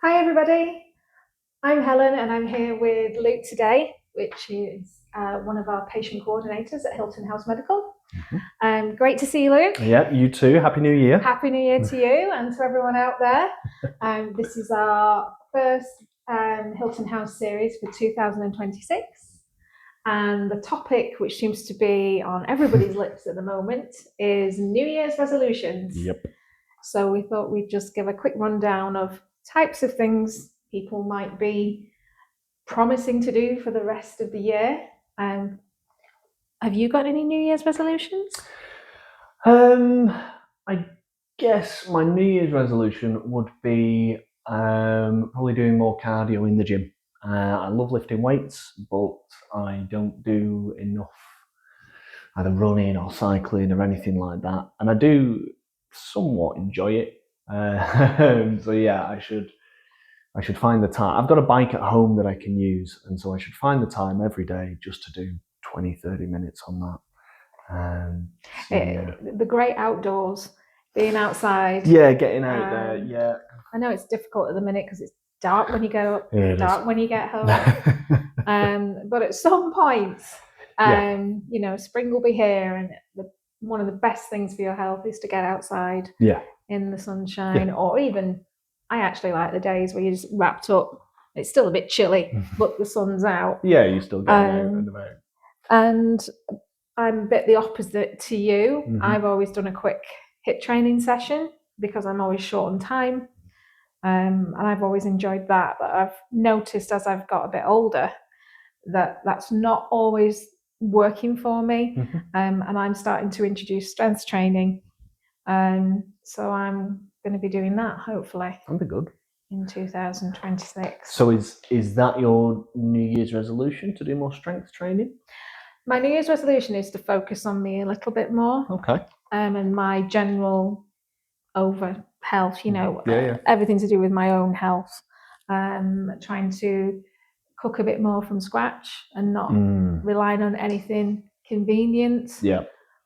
Hi everybody, I'm Helen and I'm here with Luke today, which is one of our patient coordinators at Hilton House Medical. Great to see you, Luke. Yeah, you too. Happy New Year. Happy New Year to you and to everyone out there. This is our first Hilton House series for 2026. And the topic, which seems to be on everybody's lips at the moment, is New Year's resolutions. Yep. So we thought we'd just give a quick rundown of types of things people might be promising to do for the rest of the year. Have you got any New Year's resolutions? I guess my New Year's resolution would be probably doing more cardio in the gym. I love lifting weights, but I don't do enough either running or cycling or anything like that. And I do somewhat enjoy it. So yeah, I should find the time. I've got a bike at home that I can use, and so I should find the time every day just to do 20-30 minutes on that. The great outdoors, being outside. Yeah, getting out there, yeah. I know it's difficult at the minute because it's dark when you go up, dark when you get home. But at some point, spring will be here, and one of the best things for your health is to get outside in the sunshine, or even, I actually like the days where you're just wrapped up. It's still a bit chilly, but the sun's out. Yeah, you're still getting out and about. And I'm a bit the opposite to you. Mm-hmm. I've always done a quick HIIT training session because I'm always short on time. And I've always enjoyed that. But I've noticed as I've got a bit older that that's not always working for me. Mm-hmm. And I'm starting to introduce strength training. So I'm going to be doing that, hopefully. That'd be good. In 2026. So is that your New Year's resolution, to do more strength training? My New Year's resolution is to focus on me a little bit more. Okay. And my general over health, everything to do with my own health. Trying to cook a bit more from scratch and not relying on anything convenient. Yeah.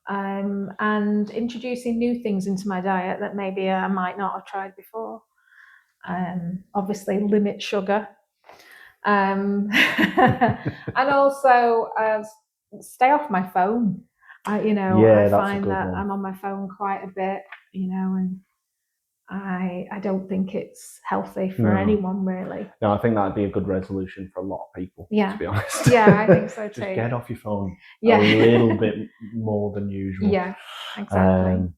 And introducing new things into my diet that maybe I might not have tried before. Obviously limit sugar. And also stay off my phone. I find that I'm on my phone quite a bit, and I don't think it's healthy for anyone, really. No, I think that'd be a good resolution for a lot of people, to be honest. Yeah, I think so too. Just get off your phone a little bit more than usual. Yeah, exactly.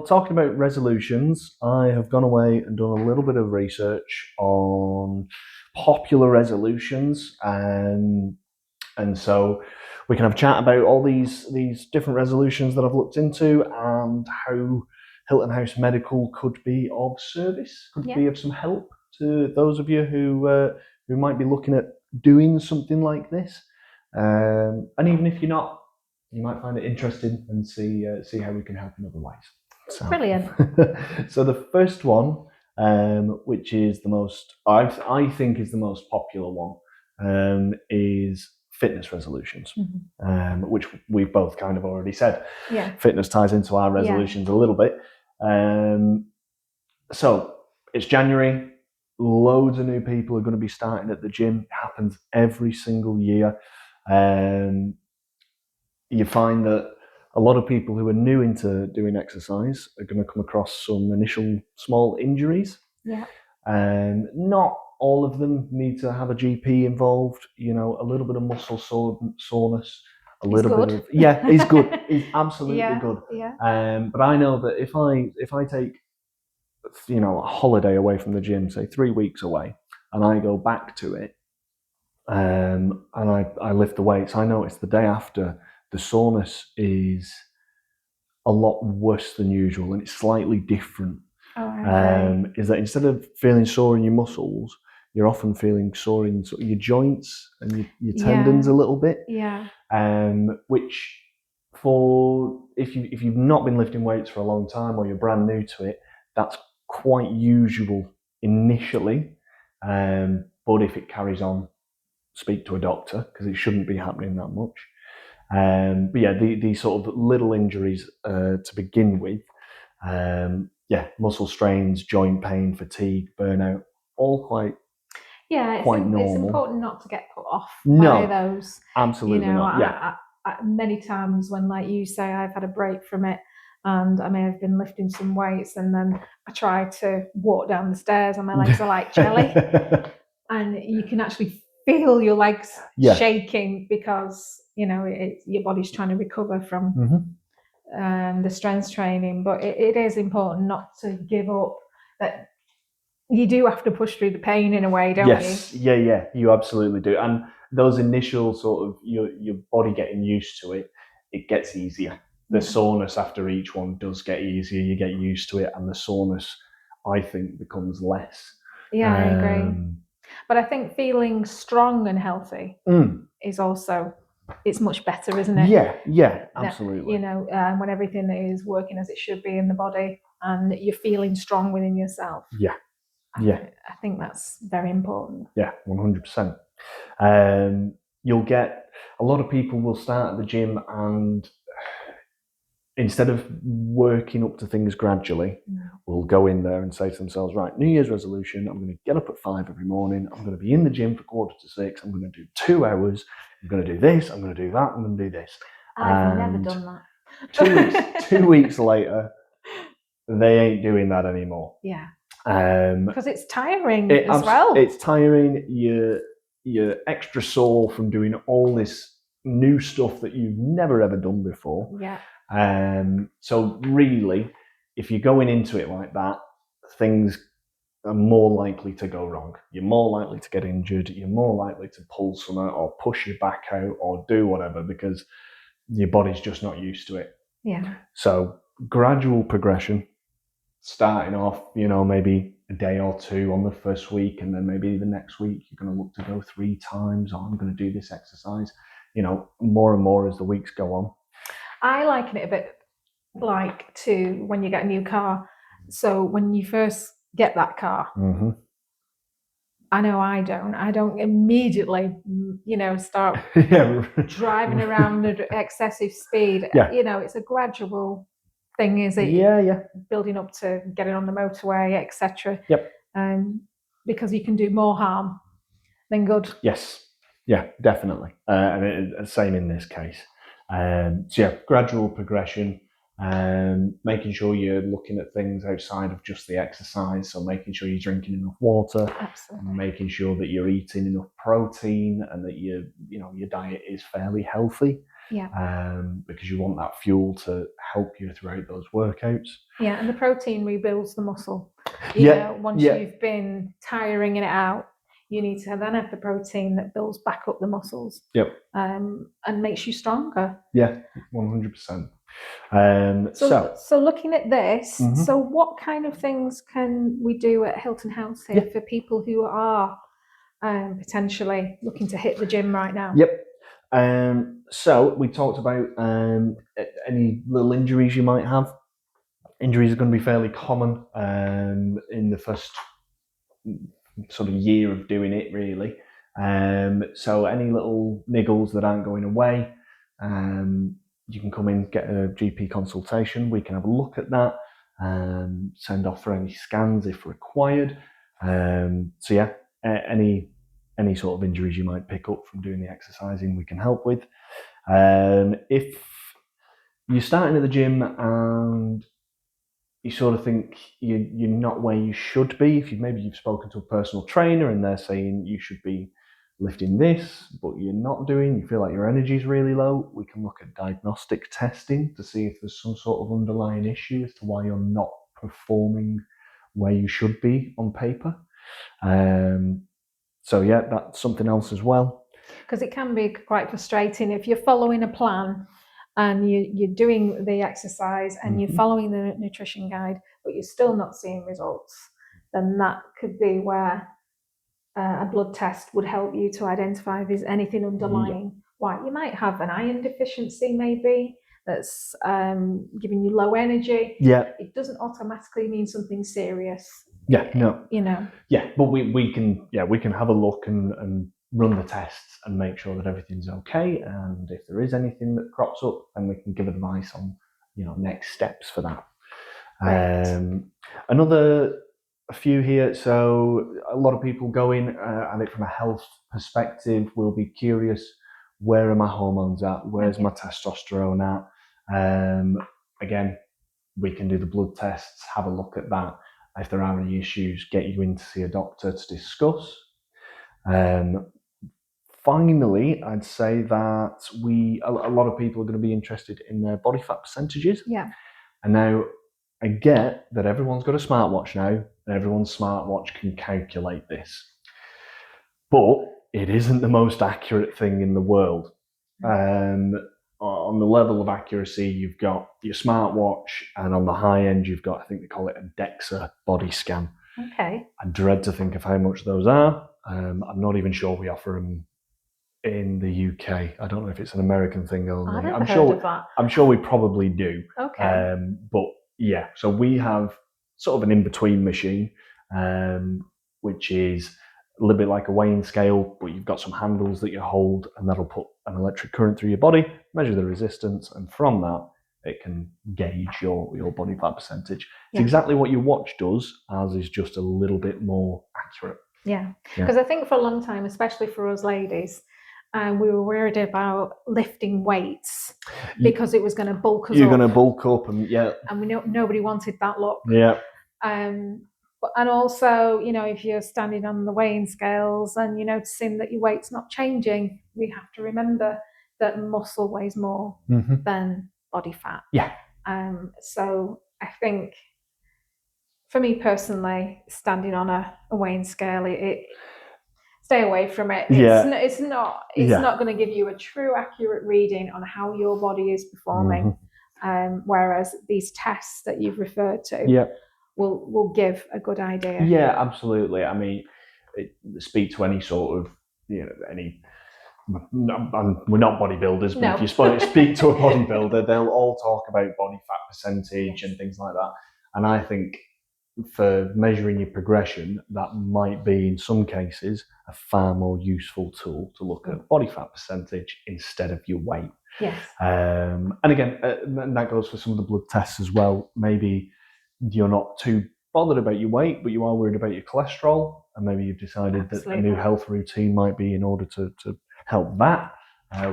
Talking about resolutions, I have gone away and done a little bit of research on popular resolutions, and so we can have a chat about all these different resolutions that I've looked into and how Hilton House Medical could be of service, could be of some help to those of you who might be looking at doing something like this. And even if you're not, you might find it interesting and see how we can help in other ways. So, brilliant. So the first one, which is the most, I think is the most popular one, is fitness resolutions, which we've both kind of already said. Yeah. Fitness ties into our resolutions a little bit. So it's January. Loads of new people are going to be starting at the gym. It happens every single year. You find that a lot of people who are new into doing exercise are going to come across some initial small injuries. Yeah. Not all of them need to have a GP involved. A little bit of muscle soreness, a little bit of it's good. It's absolutely good. Yeah. But I know that if I take a holiday away from the gym, say 3 weeks away, and I go back to it, and I lift the weights, I notice the day after the soreness is a lot worse than usual, and it's slightly different. Is that instead of feeling sore in your muscles, you're often feeling sore in sort of your joints and your tendons a little bit. Yeah. Which, if you've not been lifting weights for a long time or you're brand new to it, that's quite usual initially. But if it carries on, speak to a doctor because it shouldn't be happening that much. But yeah, these sort of little injuries to begin with, muscle strains, joint pain, fatigue, burnout, all quite it's normal. important not to get put off No, by those. absolutely not. Yeah. Many times when, like you say, I've had a break from it and I may have been lifting some weights and then I try to walk down the stairs and my legs are like jelly. And you can actually feel your legs shaking because, your body's trying to recover from the strength training. But it is important not to give up. That you do have to push through the pain in a way, don't you? Yeah, you absolutely do. And those initial sort of your body getting used to it, it gets easier. The soreness after each one does get easier. You get used to it, and the soreness, I think, becomes less. Yeah, I agree. But I think feeling strong and healthy is also, it's much better, isn't it? Yeah, absolutely. When everything is working as it should be in the body and you're feeling strong within yourself. I think that's very important. Yeah, 100%. You'll get a lot of people will start at the gym and instead of working up to things gradually, will go in there and say to themselves, right, New Year's resolution, I'm going to get up at 5 every morning. I'm going to be in the gym for 5:45. I'm going to do 2 hours. I'm going to do this. I'm going to do that. I'm going to do this. I've never done that. 2 weeks later, they ain't doing that anymore. Yeah. Because it's tiring as well. It's tiring. You're extra sore from doing all this new stuff that you've never ever done before. Yeah. So really, if you're going into it like that, things are more likely to go wrong. You're more likely to get injured. You're more likely to pull something or push your back out or do whatever because your body's just not used to it. Yeah. So gradual progression, starting off, maybe a day or 2 on the first week, and then maybe the next week you're going to look to go 3 times. I'm going to do this exercise, more and more as the weeks go on. I liken it a bit like to when you get a new car. So when you first get that car, I know I don't immediately, start driving around at excessive speed. Yeah. It's a gradual thing, is it? Yeah. Building up to getting on the motorway, etc. Yep. Because you can do more harm than good. Yes. Yeah, definitely. And same in this case. Gradual progression, making sure you're looking at things outside of just the exercise. So making sure you're drinking enough water, absolutely, making sure that you're eating enough protein and that your diet is fairly healthy. Yeah. Because you want that fuel to help you throughout those workouts. Yeah, and the protein rebuilds the muscle. Once you've been tiring it out, you need to then have the protein that builds back up the muscles. Yep. And makes you stronger. Yeah, 100%. So looking at this, so what kind of things can we do at Hilton House here for people who are potentially looking to hit the gym right now? Yep. So we talked about any little injuries you might have. Injuries are going to be fairly common in the first sort of year of doing it, really. So any little niggles that aren't going away, you can come in, get a GP consultation. We can have a look at that, send off for any scans if required. Any sort of injuries you might pick up from doing the exercising, we can help with. If you're starting at the gym and you sort of think you're not where you should be, if you've spoken to a personal trainer and they're saying you should be lifting this, but you're not doing, you feel like your energy is really low, we can look at diagnostic testing to see if there's some sort of underlying issue as to why you're not performing where you should be on paper. That's something else as well. Because it can be quite frustrating if you're following a plan and you're doing the exercise and you're following the nutrition guide, but you're still not seeing results, then that could be where a blood test would help you to identify if there's anything underlying. Why you might have an iron deficiency, maybe that's giving you low energy. Yeah, it doesn't automatically mean something serious. Yeah, no. Yeah, but we can have a look and run the tests and make sure that everything's okay. And if there is anything that crops up, then we can give advice on, next steps for that. Right. A few here. So a lot of people go in at it from a health perspective. Will be curious, where are my hormones at? Where's my testosterone at? Again, we can do the blood tests, have a look at that. If there are any issues, get you in to see a doctor to discuss. Finally, I'd say that a lot of people are going to be interested in their body fat percentages. Yeah. And now I get that everyone's got a smartwatch now, and everyone's smartwatch can calculate this. But it isn't the most accurate thing in the world. On the level of accuracy, you've got your smartwatch, and on the high end, you've got, I think they call it a DEXA body scan. Okay. I dread to think of how much those are. I'm not even sure we offer them in the UK. I don't know if it's an American thing only. I've never heard of that. I'm sure we probably do. Okay. But yeah, so we have sort of an in-between machine, which is a little bit like a weighing scale, but you've got some handles that you hold, and that'll put an electric current through your body, measure the resistance, and from that, it can gauge your body fat percentage. It's exactly what your watch does. Ours is just a little bit more accurate. Yeah, because I think for a long time, especially for us ladies, we were worried about lifting weights because it was going to bulk us up. You're going to bulk up, and we know nobody wanted that look. Yeah. And also, if you're standing on the weighing scales and you're noticing that your weight's not changing, we have to remember that muscle weighs more than body fat. Yeah. So I think, for me personally, standing on a weighing scale, stay away from it. It's not going to give you a true accurate reading on how your body is performing. Whereas these tests that you've referred to will give a good idea. Yeah, absolutely. I mean, speak to any sort of, we're not bodybuilders, but if you speak to a bodybuilder, they'll all talk about body fat percentage and things like that. And I think for measuring your progression, that might be, in some cases, a far more useful tool to look at body fat percentage instead of your weight. Yes. And again, that goes for some of the blood tests as well. Maybe you're not too bothered about your weight, but you are worried about your cholesterol, and maybe you've decided that a new health routine might be in order to help that.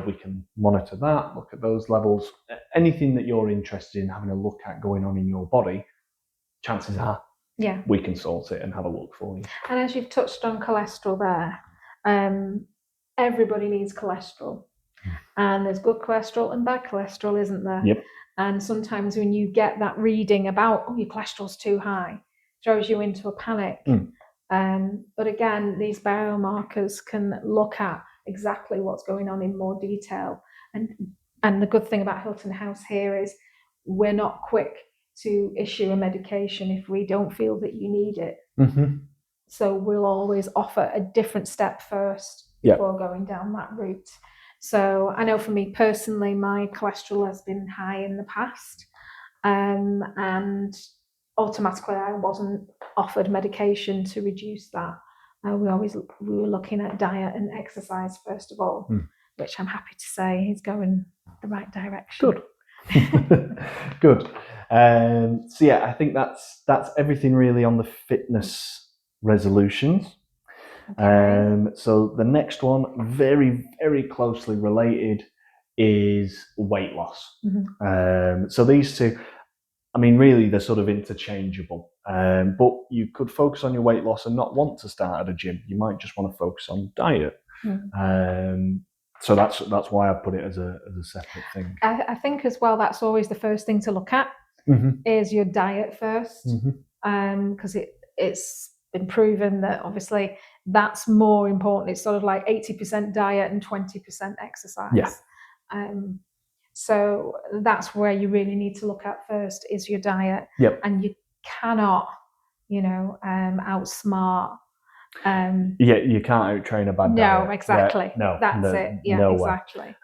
We can monitor that, look at those levels. Anything that you're interested in having a look at going on in your body, chances are we can sort it and have a look for you. And as you've touched on cholesterol there, everybody needs cholesterol. And there's good cholesterol and bad cholesterol, isn't there? Yep. And sometimes when you get that reading about, your cholesterol's too high, throws you into a panic. But again, these biomarkers can look at exactly what's going on in more detail. And the good thing about Hilton House here is we're not quick to issue a medication if we don't feel that you need it. So we'll always offer a different step first before going down that route. So I know for me personally, my cholesterol has been high in the past, and automatically I wasn't offered medication to reduce that. We were looking at diet and exercise first of all, which I'm happy to say is going the right direction. Good. Good. So yeah, I think that's everything really on the fitness resolutions. Okay. So the next one, very, very closely related, is weight loss. So these two, I mean, really, they're sort of interchangeable. But you could focus on your weight loss and not want to start at a gym. You might just want to focus on diet. So that's why I put it as a separate thing. I think as well, that's always the first thing to look at is your diet first, because it's been proven that obviously that's more important. It's sort of like 80% diet and 20% exercise. Yeah. So that's where you really need to look at first is your diet. Yep. And you cannot, outsmart. You can't out-train a bad diet. No, exactly. That's it. Yeah, no exactly.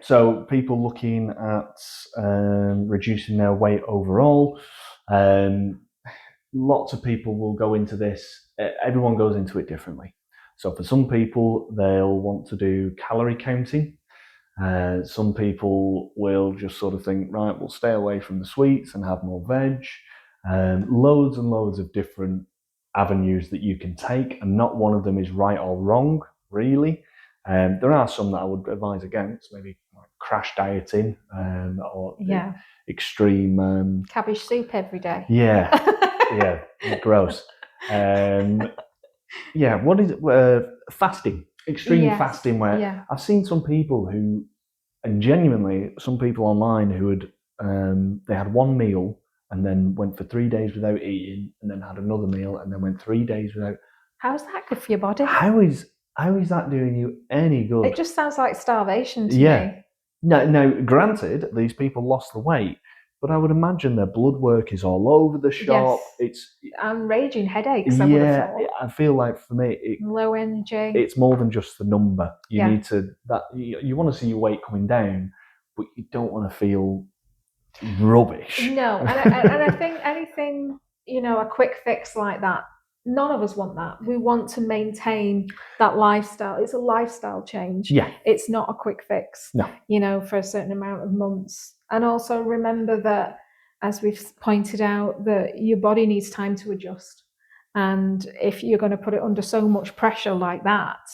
So people looking at reducing their weight overall. Lots of people will go into this. Everyone goes into it differently. So for some people, they'll want to do calorie counting. Some people will just sort of think, right, we'll stay away from the sweets and have more veg. Loads and loads of different avenues that you can take, and not one of them is right or wrong, really. There are some that I would advise against, maybe like crash dieting or extreme cabbage soup every day. Yeah, gross. What is it? Fasting, extreme fasting, where I've seen some people who, and genuinely, some people online who had they had one meal and then went for 3 days without eating, and then had another meal and then went 3 days without. How's that good for your body? How is that doing you any good? It just sounds like starvation to me. Now, granted, these people lost the weight, but I would imagine their blood work is all over the shop. Yes. And raging headaches. I would have thought. I feel like for me, low energy. It's more than just the number. You need to you want to see your weight coming down, but you don't want to feel rubbish. No, and I think anything, a quick fix like that, none of us want that. We want to maintain that lifestyle. It's a lifestyle change. Yeah. It's not a quick fix. No. For a certain amount of months. And also remember that, as we've pointed out, that your body needs time to adjust. And if you're going to put it under so much pressure like that,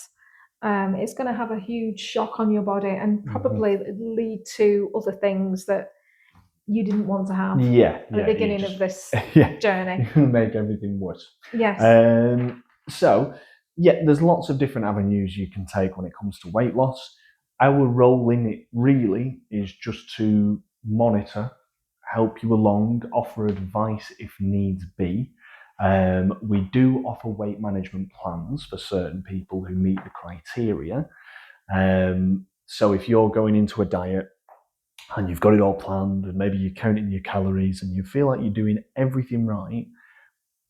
it's going to have a huge shock on your body and probably lead to other things that you didn't want to have at the beginning of this journey. You're going to make everything worse. Yes. So, there's lots of different avenues you can take when it comes to weight loss. Our role in it really is just to monitor, help you along, offer advice if needs be. We do offer weight management plans for certain people who meet the criteria. So if you're going into a diet and you've got it all planned, and maybe you're counting your calories and you feel like you're doing everything right,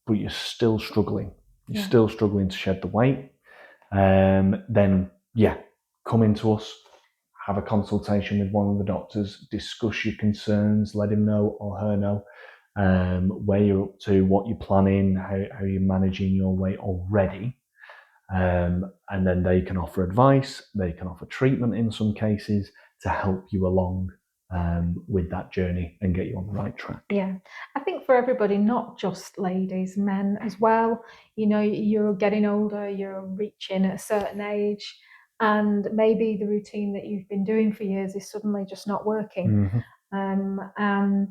but you're still struggling, to shed the weight, then come into us, have a consultation with one of the doctors, discuss your concerns, let him know or her know where you're up to, what you're planning, how you're managing your weight already. And then they can offer advice, they can offer treatment in some cases to help you along with that journey and get you on the right track. Yeah, I think for everybody, not just ladies, men as well. You're getting older, you're reaching a certain age, and maybe the routine that you've been doing for years is suddenly just not working. And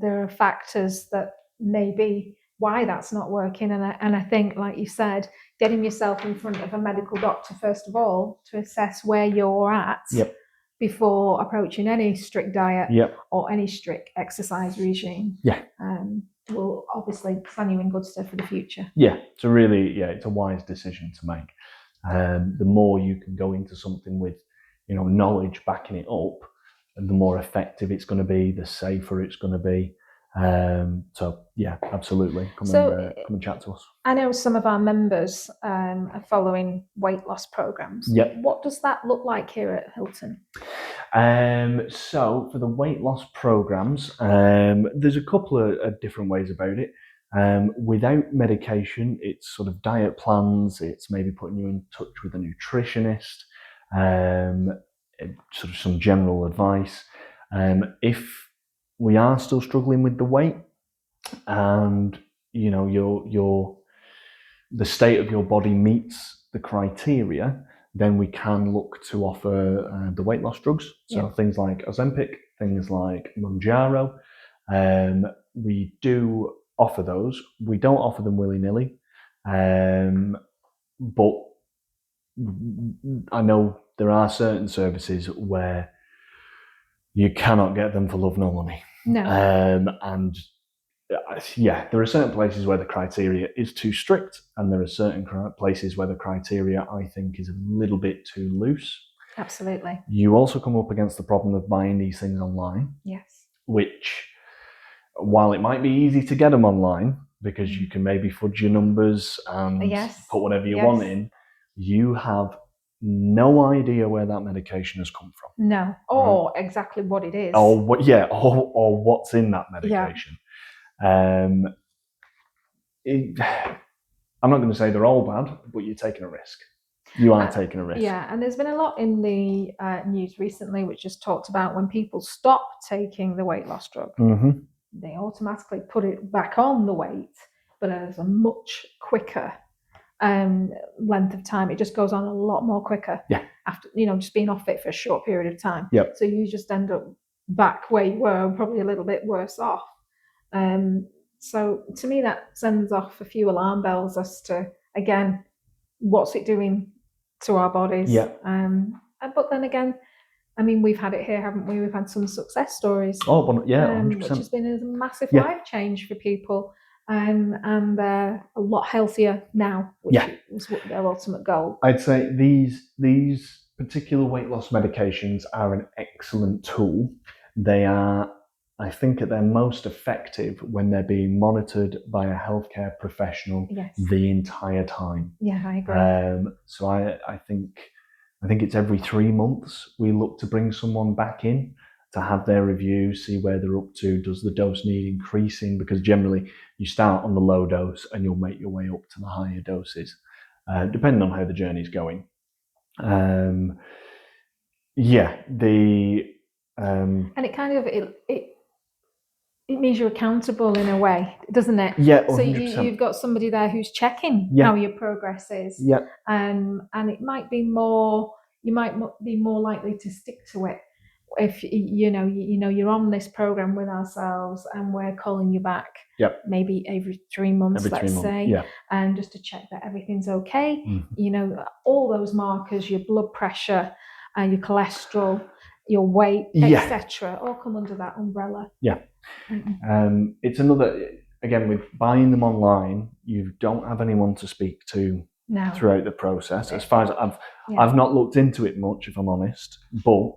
there are factors that may be why that's not working. And I think, like you said, getting yourself in front of a medical doctor, first of all, to assess where you're at. Before approaching any strict diet or any strict exercise regime, will obviously stand you in good stead for the future. It's a wise decision to make. The more you can go into something with, knowledge backing it up, the more effective it's going to be, the safer it's going to be. Absolutely. Come and chat to us. I know some of our members are following weight loss programs. What does that look like here at Hilton? So for the weight loss programs, there's a couple of different ways about it. Without medication, it's sort of diet plans. It's maybe putting you in touch with a nutritionist, sort of some general advice. If we are still struggling with the weight, and the state of your body meets the criteria, then we can look to offer the weight loss drugs. So things like Ozempic, things like Mounjaro. We do offer those. We don't offer them willy-nilly, but I know there are certain services where you cannot get them for love nor money. No. And there are certain places where the criteria is too strict, and there are certain places where the criteria, I think, is a little bit too loose. Absolutely. You also come up against the problem of buying these things online. Yes. Which, while it might be easy to get them online, because you can maybe fudge your numbers and put whatever you want in, you have no idea where that medication has come from. No, or exactly what it is. Or what's in that medication. I'm not going to say they're all bad, but you're taking a risk. you are taking a risk. Yeah, and there's been a lot in the news recently which just talked about when people stop taking the weight loss drug, they automatically put it back on the weight, but as a much quicker length of time. It just goes on a lot more quicker. Yeah. After just being off it for a short period of time. Yep. So you just end up back where you were, probably a little bit worse off. So to me, that sends off a few alarm bells as to, again, what's it doing to our bodies. Yeah. But then again, I mean, we've had it here, haven't we? We've had some success stories. Oh, well, yeah, 100%. Which has been a massive life change for people. And they're a lot healthier now, which is their ultimate goal. I'd say these particular weight loss medications are an excellent tool. They are, I think, at their most effective when they're being monitored by a healthcare professional the entire time. Yeah, I agree. So I think it's every 3 months we look to bring someone back in to have their review, see where they're up to. Does the dose need increasing? Because generally you start on the low dose and you'll make your way up to the higher doses, depending on how the journey's going. And it kind of it means you're accountable in a way, doesn't it? Yeah, 100%. So you've got somebody there who's checking how your progress is. Yeah. And it might be more. You might be more likely to stick to it if you're on this program with ourselves and we're calling you back. Yep. Maybe every 3 months, let's say, and just to check that everything's okay. All those markers, your blood pressure, your cholesterol, your weight, etc., all come under that umbrella. Yeah. It's another, again, with buying them online, you don't have anyone to speak to throughout the process. As far as I've not looked into it much, if I'm honest, but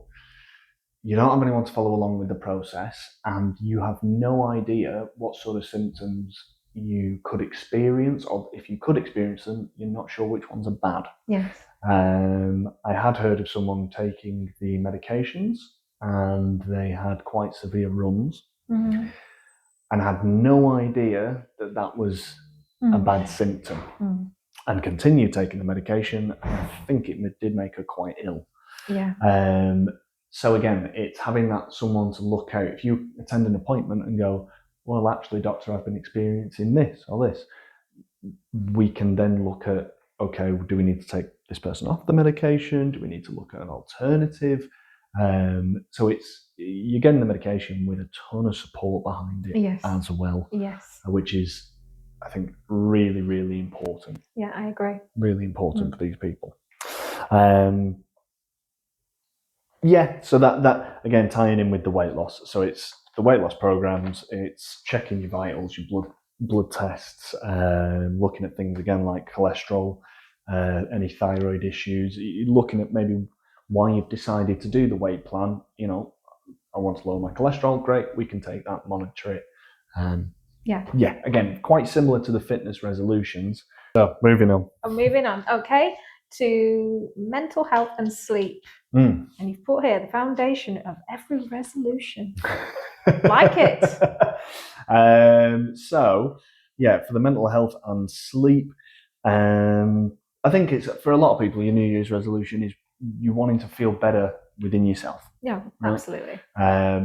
you don't have anyone to follow along with the process, and you have no idea what sort of symptoms you could experience, or if you could experience them, you're not sure which ones are bad. Yes. I had heard of someone taking the medications and they had quite severe runs, and had no idea that was a bad symptom, and continued taking the medication. And I think it did make her quite ill. Yeah. So again, it's having that someone to look out. If you attend an appointment and go, well, actually, doctor, I've been experiencing this or this, we can then look at, okay, do we need to take this person off the medication? Do we need to look at an alternative? So you're getting the medication with a ton of support behind it as well. Yes. Which is, I think, really, really important. Yeah, I agree. Really important for these people. So that again, tying in with the weight loss. So it's the weight loss programs, it's checking your vitals, your blood tests, looking at things again like cholesterol, any thyroid issues. You're looking at maybe why you've decided to do the weight plan. I want to lower my cholesterol. Great, we can take that, monitor it. Again, quite similar to the fitness resolutions. So moving on. Okay, to mental health and sleep. And you've put here the foundation of every resolution. Like it. So for the mental health and sleep, I think it's, for a lot of people, your New Year's resolution is you wanting to feel better within yourself. Yeah, right? Absolutely.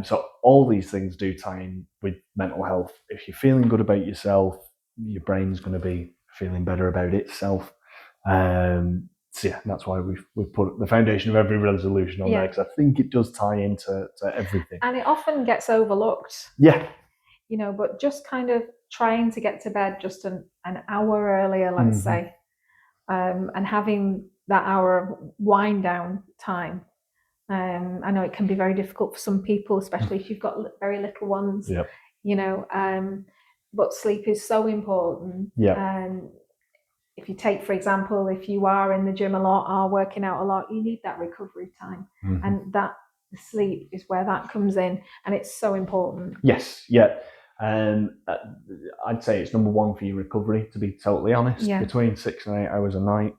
So all these things do tie in with mental health. If you're feeling good about yourself, your brain's going to be feeling better about itself. So that's why we've put the foundation of every resolution on there, because I think it does tie into everything. And it often gets overlooked. Yeah. But just kind of trying to get to bed just an hour earlier, let's say, and having that hour of wind down time. I know it can be very difficult for some people, especially if you've got very little ones. Yep. But sleep is so important. Yeah. If you take, for example, if you are in the gym a lot, are working out a lot, you need that recovery time, and that sleep is where that comes in, and it's so important. Yes, yeah. I'd say it's number one for your recovery, to be totally honest. Between 6 and 8 hours a night,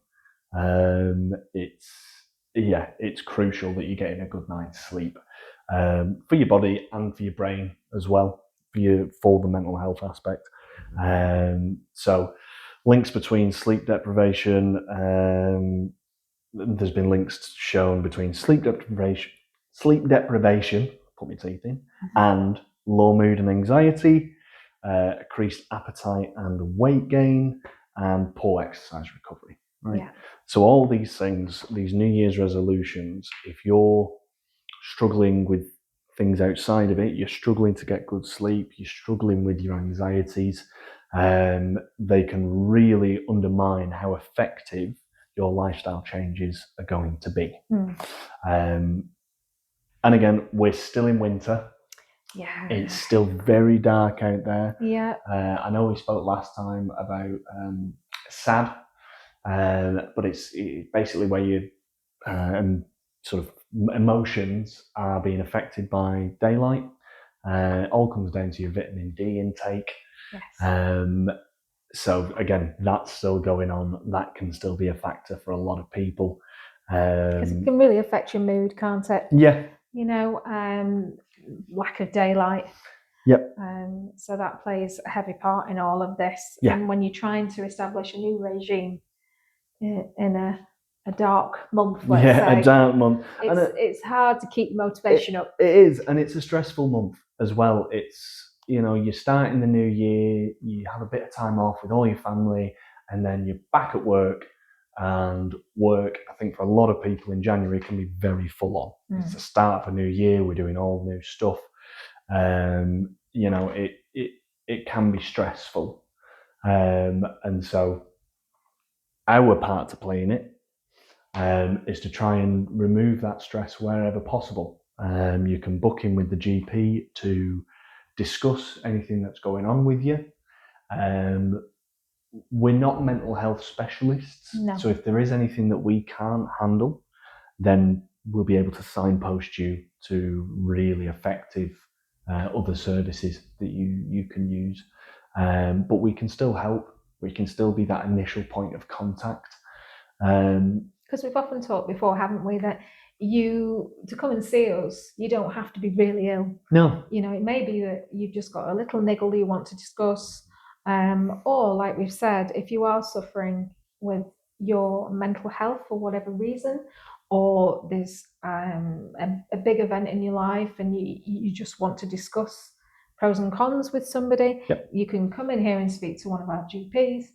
it's crucial that you're getting a good night's sleep, for your body and for your brain as well, for the mental health aspect. So links between sleep deprivation, there's been links shown between sleep deprivation, put my teeth in, and low mood and anxiety, increased appetite and weight gain, and poor exercise recovery. Right. Yeah. So all these things, these New Year's resolutions, if you're struggling with things outside of it, you're struggling to get good sleep, you're struggling with your anxieties, they can really undermine how effective your lifestyle changes are going to be. And again, we're still in winter. Yeah. It's still very dark out there. Yeah. I know we spoke last time about SAD, but it's basically where you sort of emotions are being affected by daylight. All comes down to your vitamin D intake. Yes. So again, that's still going on. That can still be a factor for a lot of people. Because it can really affect your mood, can't it? Yeah. You know, lack of daylight. Yep. So that plays a heavy part in all of this. Yeah. And when you're trying to establish a new regime in a dark month, let's say. A dark month. It's hard to keep motivation up. It is, and it's a stressful month as well. It's, you know, you're starting the new year, you have a bit of time off with all your family, and then you're back at work. And work, I think for a lot of people in January, can be very full on. It's the start of a new year, we're doing all new stuff. You know, it can be stressful. And so our part to play in it is to try and remove that stress wherever possible. You can book in with the GP to discuss anything that's going on with you. We're not mental health specialists, so if there is anything that we can't handle, then we'll be able to signpost you to really effective other services that you can use. But we can still help. We can still be that initial point of contact. Because we've often talked before, haven't we, that to come and see us, you don't have to be really ill. No. You know, it may be that you've just got a little niggle you want to discuss. Or like we've said, if you are suffering with your mental health for whatever reason, or there's a big event in your life and you just want to discuss pros and cons with somebody, you can come in here and speak to one of our GPs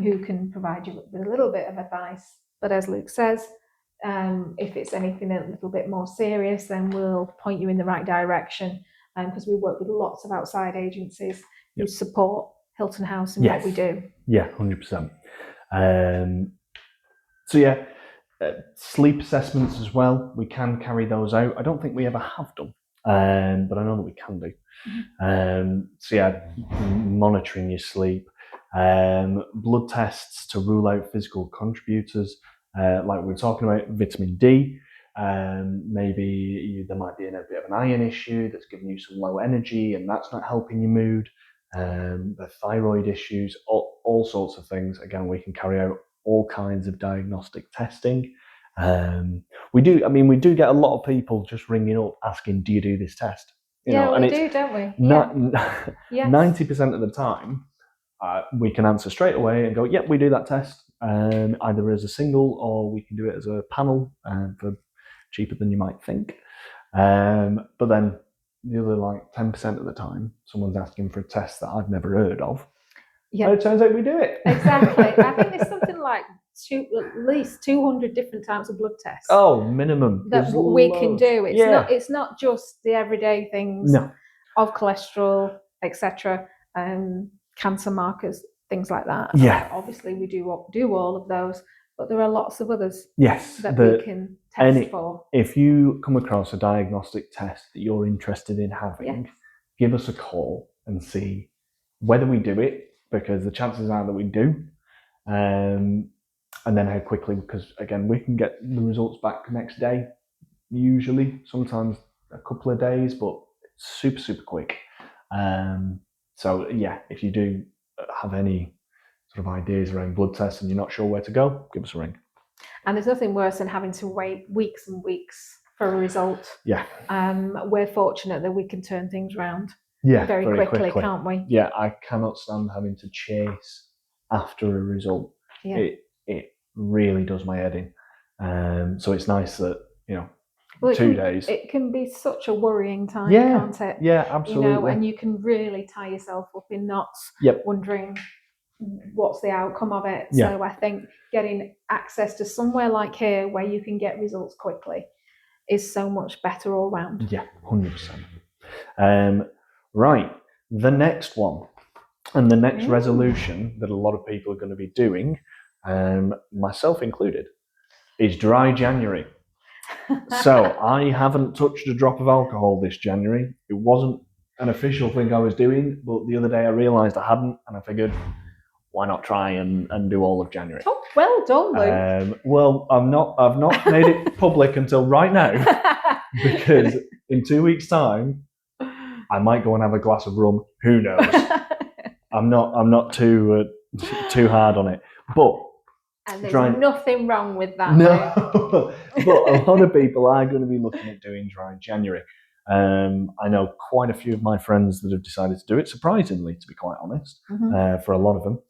who can provide you with a little bit of advice. But as Luke says, if it's anything a little bit more serious, then we'll point you in the right direction, because we work with lots of outside agencies who support Hilton House and what we do. Yeah, 100%. So yeah, sleep assessments as well. We can carry those out. I don't think we ever have done, but I know that we can do. So yeah, monitoring your sleep, blood tests to rule out physical contributors, like we were talking about, vitamin D. Maybe there might be a bit of an iron issue that's giving you some low energy, and that's not helping your mood. The thyroid issues, all sorts of things. Again, we can carry out all kinds of diagnostic testing. We do get a lot of people just ringing up asking, do you do this test? You know, we do, don't we? 90% of the time, we can answer straight away and go, yep, we do that test, either as a single or we can do it as a panel for cheaper than you might think. But then the other 10% of the time, someone's asking for a test that I've never heard of. Yeah, and it turns out we do it. Exactly. I think there's something like at least 200 different types of blood tests. Oh, minimum. That we can do. It's not just the everyday things of cholesterol, etc., cancer markers, things like that. Yeah. Obviously, we do all of those, but there are lots of others. Yes, that we can test for. If you come across a diagnostic test that you're interested in having, give us a call and see whether we do it, because the chances are that we do. And then how quickly, because again, we can get the results back next day, usually, sometimes a couple of days, but it's super, super quick. So yeah, if you do have any sort of ideas around blood tests and you're not sure where to go, give us a ring. And there's nothing worse than having to wait weeks and weeks for a result. Yeah. We're fortunate that we can turn things around very quickly, can't we? Yeah, I cannot stand having to chase after a result. Yeah. It really does my head in. So it's nice that, Well, 2 days. It can be such a worrying time, Yeah, can't it? yeah, absolutely. And you can really tie yourself up in knots, Yep. wondering what's the outcome of it. Yeah. So I think getting access to somewhere like here where you can get results quickly is so much better all round. Yeah, 100%. Right, the next one, and the next resolution that a lot of people are going to be doing, myself included, is dry January. So I haven't touched a drop of alcohol this January. It wasn't an official thing I was doing, but the other day I realised I hadn't, and I figured, why not try and do all of January? Oh, well done, Luke. Well, I've not made it public until right now, because in 2 weeks' time, I might go and have a glass of rum. Who knows? I'm not too hard on it, but. And there's nothing wrong with that. No, but a lot of people are going to be looking at doing dry January. I know quite a few of my friends that have decided to do it, surprisingly, to be quite honest, for a lot of them.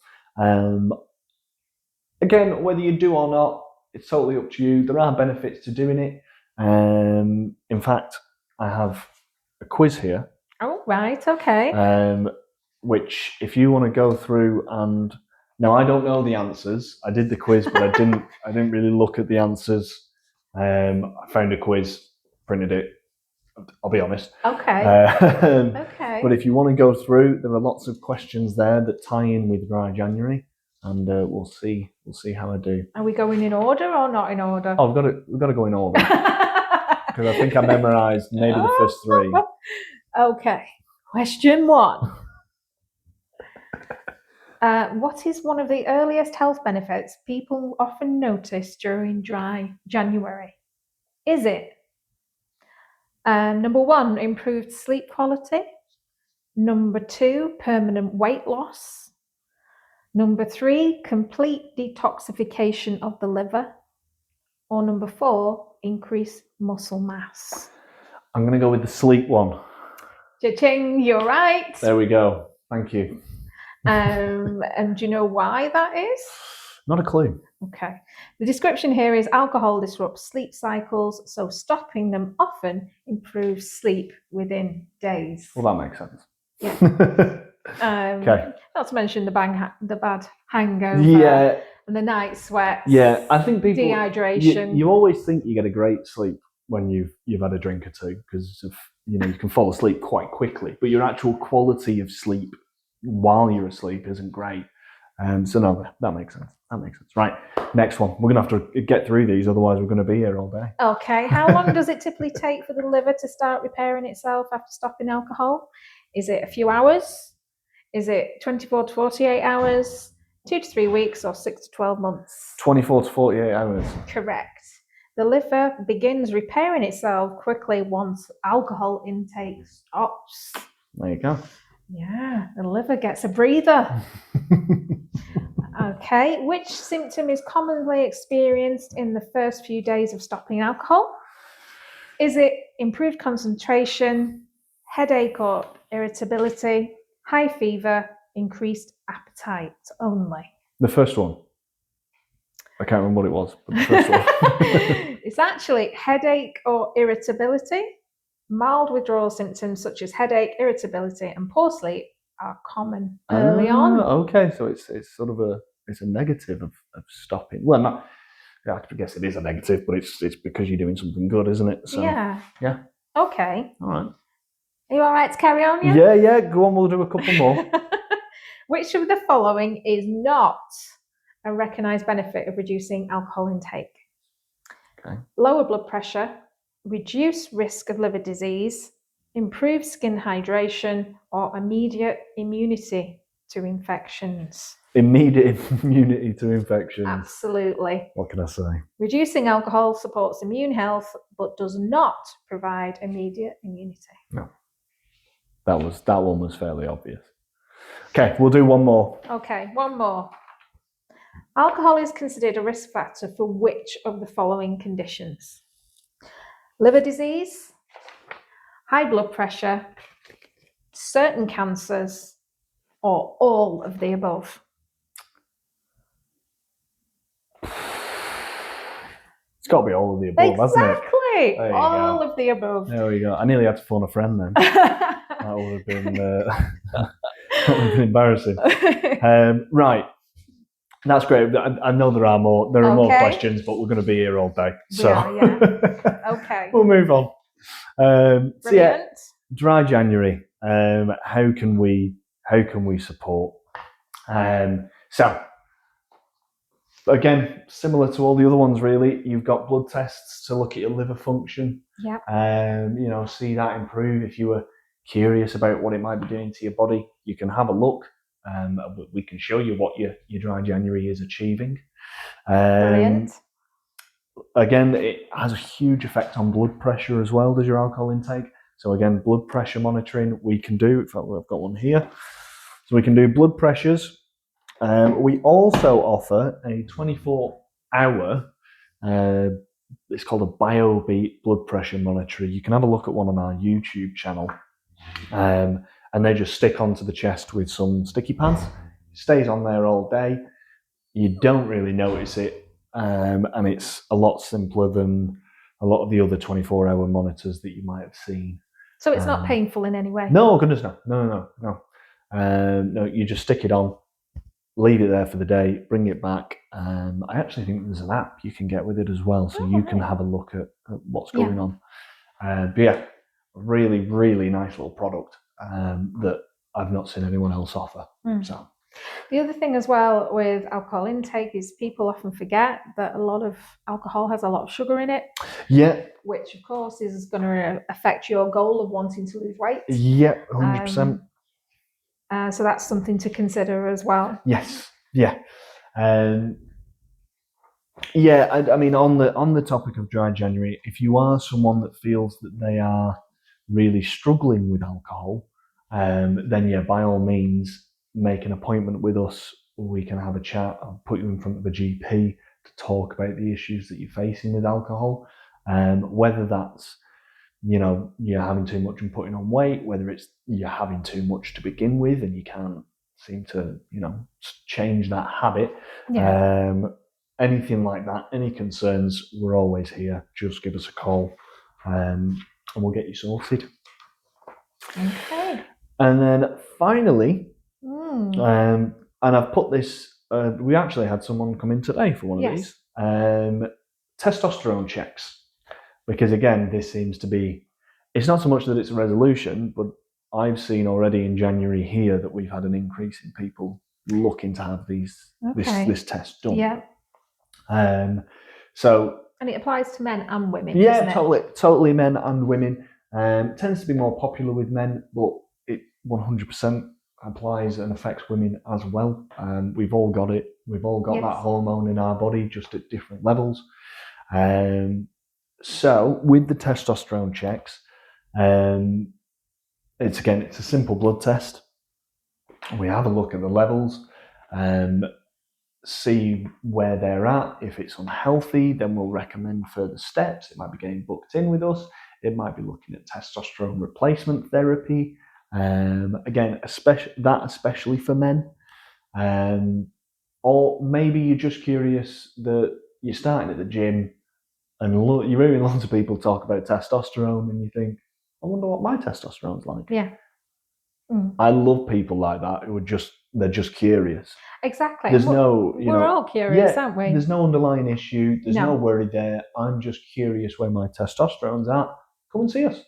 Again, whether you do or not, it's totally up to you. There are benefits to doing it. In fact, I have a quiz here. Oh, right, okay. Which, if you want to go through and... Now, I don't know the answers. I did the quiz, but I didn't really look at the answers. I found a quiz, printed it. I'll be honest. Okay. Okay. But if you want to go through, there are lots of questions there that tie in with dry January, and we'll see how I do. Are we going in order or not in order? Oh, we've got to go in order, because I think I memorised maybe the first 3. Okay. Question 1. What is one of the earliest health benefits people often notice during dry January? Is it number 1, improved sleep quality? Number 2, permanent weight loss? Number 3, complete detoxification of the liver? Or number 4, increased muscle mass? I'm going to go with the sleep one. Cha-ching, you're right. There we go. Thank you. And do you know why that is? Not a clue. Okay. The description here is alcohol disrupts sleep cycles, so stopping them often improves sleep within days. Well, that makes sense. Yeah. Okay. Not to mention the bad hangover. Yeah. And the night sweats. Yeah, I think people dehydration. You always think you get a great sleep when you've had a drink or two, because you can fall asleep quite quickly, but your actual quality of sleep while you're asleep isn't great. So no, that makes sense. Right, next one. We're going to have to get through these, otherwise we're going to be here all day. Okay, how long does it typically take for the liver to start repairing itself after stopping alcohol? Is it a few hours? Is it 24 to 48 hours, 2 to 3 weeks, or 6 to 12 months? 24 to 48 hours. Correct. The liver begins repairing itself quickly once alcohol intake stops. There you go. Yeah, the liver gets a breather. Okay, which symptom is commonly experienced in the first few days of stopping alcohol? Is it improved concentration, headache or irritability, high fever, increased appetite only? The first one. I can't remember what it was, but the first one. It's actually headache or irritability. Mild withdrawal symptoms such as headache, irritability, and poor sleep are common early on. Okay, so it's sort of a negative of stopping. Well, I guess it is a negative, but it's because you're doing something good, isn't it? So, yeah. Okay. All right. Are you all right to carry on? Yeah. Go on. We'll do a couple more. Which of the following is not a recognised benefit of reducing alcohol intake? Okay. Lower blood pressure, reduced risk of liver disease, improved skin hydration, or immediate immunity to infections? Immediate immunity to infections. Absolutely. What can I say? Reducing alcohol supports immune health, but does not provide immediate immunity. No. That one was fairly obvious. Okay, we'll do one more. Okay, one more. Alcohol is considered a risk factor for which of the following conditions? Liver disease, high blood pressure, certain cancers, or all of the above? It's got to be all of the above, hasn't it? Exactly. There you All go. of the above. There we go. I nearly had to phone a friend then. That would have been, that would have been embarrassing. Right. That's great. I know there are more. There are more questions, but we're going to be here all day. So Okay. We'll move on. Brilliant. So yeah, dry January. How can we support? So again, similar to all the other ones, really. You've got blood tests to look at your liver function. Yeah. See that improve. If you were curious about what it might be doing to your body, you can have a look. We can show you what your dry January is achieving. Brilliant. Again, it has a huge effect on blood pressure as well as your alcohol intake. So again, blood pressure monitoring we can do. In fact, I've got one here. So we can do blood pressures. We also offer a 24-hour, it's called a BioBeat blood pressure monitor. You can have a look at one on our YouTube channel. And they just stick onto the chest with some sticky pads. It stays on there all day. You don't really notice it, and it's a lot simpler than a lot of the other 24-hour monitors that you might have seen. So it's not painful in any way? No, goodness no. No, you just stick it on, leave it there for the day, bring it back. I actually think there's an app you can get with it as well, so you can have a look at what's going on. But yeah, really, really nice little product that I've not seen anyone else offer. So. The other thing as well with alcohol intake is people often forget that a lot of alcohol has a lot of sugar in it. Yeah. Which of course is going to affect your goal of wanting to lose weight. Yeah, 100%. So that's something to consider as well. Yes. Yeah. I mean, on the topic of dry January, if you are someone that feels that they are really struggling with alcohol, then yeah, by all means, make an appointment with us. We can have a chat. I'll put you in front of a GP to talk about the issues that you're facing with alcohol. Whether that's, you're having too much and putting on weight, whether it's you're having too much to begin with and you can't seem to, change that habit. Yeah. Anything like that, any concerns, we're always here. Just give us a call and we'll get you sorted. Okay. And then finally, and I've put this, we actually had someone come in today for one of these, testosterone checks. Because again, this seems to be, it's not so much that it's a resolution, but I've seen already in January here that we've had an increase in people looking to have this test done. Yeah. So. And it applies to men and women. Yeah, doesn't it? totally men and women. Tends to be more popular with men, but it 100% applies and affects women as well. We've all got it. We've all got that hormone in our body, just at different levels. So with the testosterone checks, it's a simple blood test. We have a look at the levels, see where they're at. If it's unhealthy, then we'll recommend further steps. It might be getting booked in with us. It might be looking at testosterone replacement therapy. Again, especially for men. Or maybe you're just curious that you're starting at the gym and you're hearing lots of people talk about testosterone and you think, I wonder what my testosterone's like. Yeah. I love people like that who they're just curious. Exactly. We're all curious, aren't we? There's no underlying issue. There's no worry there. I'm just curious where my testosterone's at. Come and see us.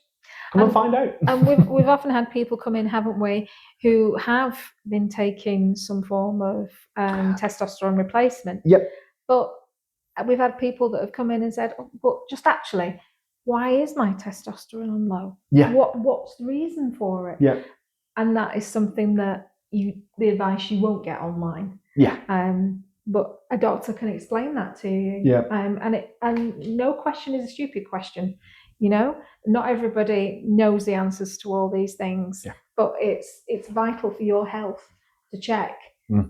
Come and find out. And we've often had people come in, haven't we, who have been taking some form of testosterone replacement. Yep. But we've had people that have come in and said, but just actually, why is my testosterone low? Yeah. What's the reason for it? Yeah. And that is something that the advice you won't get online. Yeah. But a doctor can explain that to you. Yeah. And no question is a stupid question. Not everybody knows the answers to all these things. Yeah. But it's vital for your health to check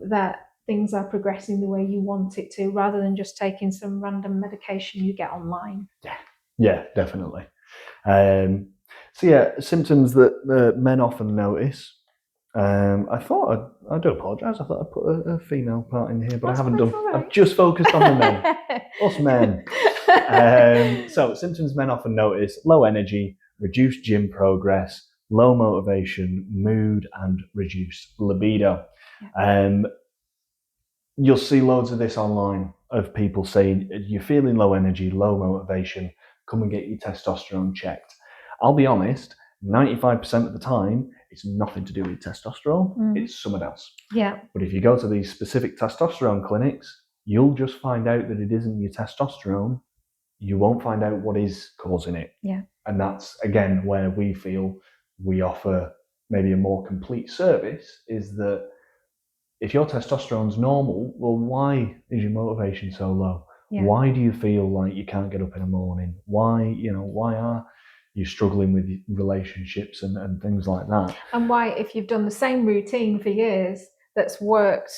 that things are progressing the way you want it to, rather than just taking some random medication you get online. Yeah, definitely. Symptoms that men often notice. I do apologise. I thought I'd put a female part in here, but I haven't done. Right. I've just focused on the men. Us men. So symptoms men often notice: low energy, reduced gym progress, low motivation, mood, and reduced libido. You'll see loads of this online of people saying, you're feeling low energy, low motivation, come and get your testosterone checked. I'll be honest, 95% of the time, it's nothing to do with testosterone, it's something else. Yeah. But if you go to these specific testosterone clinics, you'll just find out that it isn't your testosterone. You won't find out what is causing it. Yeah. And that's, again, where we feel we offer maybe a more complete service, is that if your testosterone's normal, well, why is your motivation so low? Yeah. Why do you feel like you can't get up in the morning? Why are you struggling with relationships and things like that? And why, if you've done the same routine for years that's worked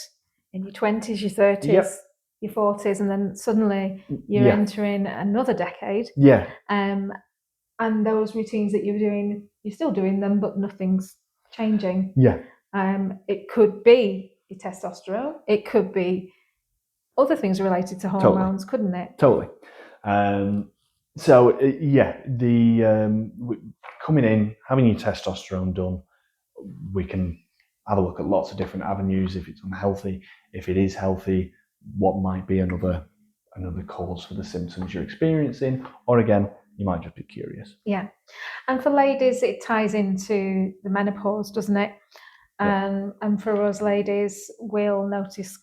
in your 20s, your 30s, your 40s, and then suddenly you're entering another decade. Yeah. And those routines that you're doing, you're still doing them, but nothing's changing. Yeah. It could be your testosterone. It could be other things related to hormones, couldn't it? Totally. So coming in, having your testosterone done, we can have a look at lots of different avenues. If it's unhealthy, if it is healthy, what might be another cause for the symptoms you're experiencing, or again, you might just be curious. Yeah. And for ladies, it ties into the menopause, doesn't it? And for us ladies, we'll notice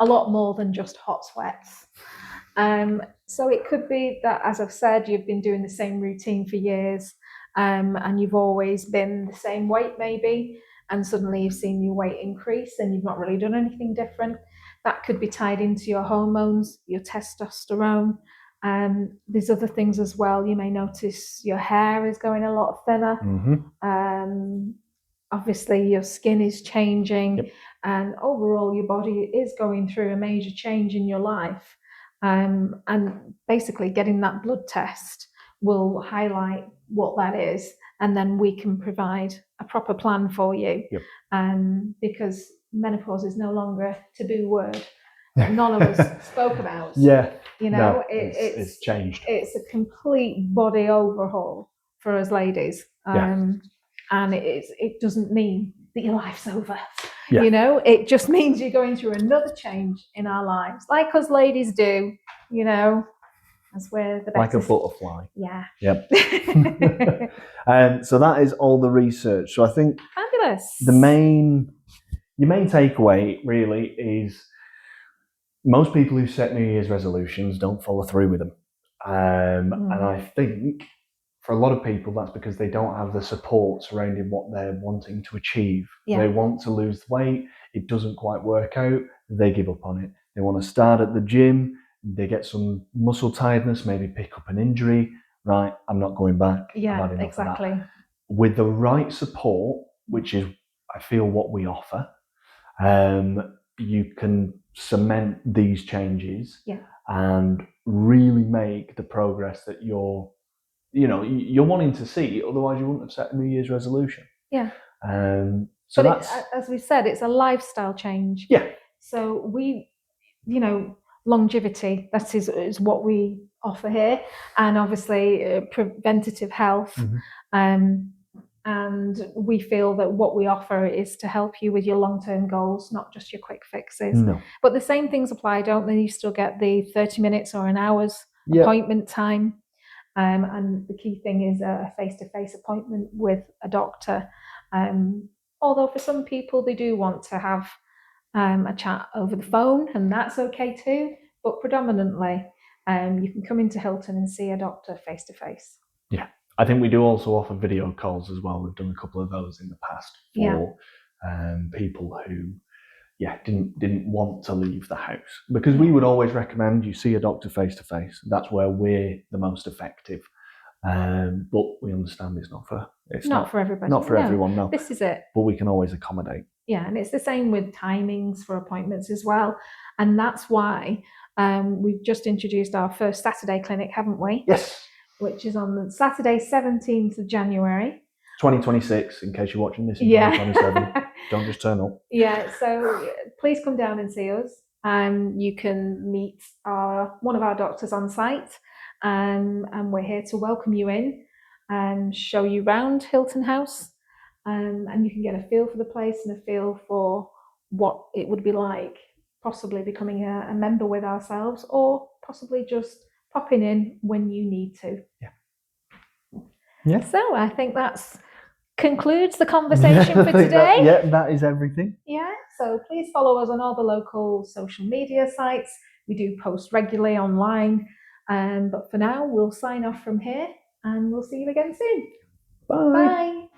a lot more than just hot sweats. So it could be that, as I've said, you've been doing the same routine for years, and you've always been the same weight maybe, and suddenly you've seen your weight increase and you've not really done anything different. That could be tied into your hormones, your testosterone. There's other things as well. You may notice your hair is going a lot thinner. Mm-hmm. Obviously your skin is changing, and overall your body is going through a major change in your life. And basically getting that blood test will highlight what that is, and then we can provide a proper plan for you. Because menopause is no longer a taboo word that none of us spoke about. It's changed. It's a complete body overhaul for us ladies. And it doesn't mean that your life's over. It just means you're going through another change in our lives, like us ladies do. As we're the best. Like a butterfly. Yeah. Yep. So that is all the research. So I think fabulous. Your main takeaway really is most people who set New Year's resolutions don't follow through with them, and I think for a lot of people, that's because they don't have the support surrounding what they're wanting to achieve. They want to lose weight, it doesn't quite work out, they give up on it. They want to start at the gym, they get some muscle tiredness, maybe pick up an injury. Right, I'm not going back. Yeah, I've had enough exactly. of that. With the right support, which is, I feel, what we offer, you can cement these changes and really make the progress that you're wanting to see. Otherwise you wouldn't have set a New Year's resolution. So that's, as we said, it's a lifestyle change. So we, longevity, that is what we offer here, and obviously preventative health. And we feel that what we offer is to help you with your long-term goals, not just your quick fixes. But the same things apply, don't they? You still get the 30 minutes or an hour's appointment time. And the key thing is a face-to-face appointment with a doctor. Although for some people, they do want to have a chat over the phone, and that's okay too. But predominantly, you can come into Hilton and see a doctor face-to-face. Yeah. I think we do also offer video calls as well. We've done a couple of those in the past for people who didn't want to leave the house, because we would always recommend you see a doctor face to face. That's where we're the most effective. But we understand it's not for everybody. Not for everyone, no. This is it. But we can always accommodate. Yeah, and it's the same with timings for appointments as well. And that's why we've just introduced our first Saturday clinic, haven't we? Yes. Which is on the Saturday, 17th of January. 2026, in case you're watching this in 2027. Don't just turn up. Yeah, so please come down and see us. You can meet one of our doctors on site, and we're here to welcome you in and show you around Hilton House, and you can get a feel for the place and a feel for what it would be like possibly becoming a member with ourselves, or possibly just popping in when you need to. Yeah. So I think that's concludes the conversation for today. That is everything. Yeah, so please follow us on all the local social media sites. We do post regularly online, but for now we'll sign off from here and we'll see you again soon. Bye. Bye.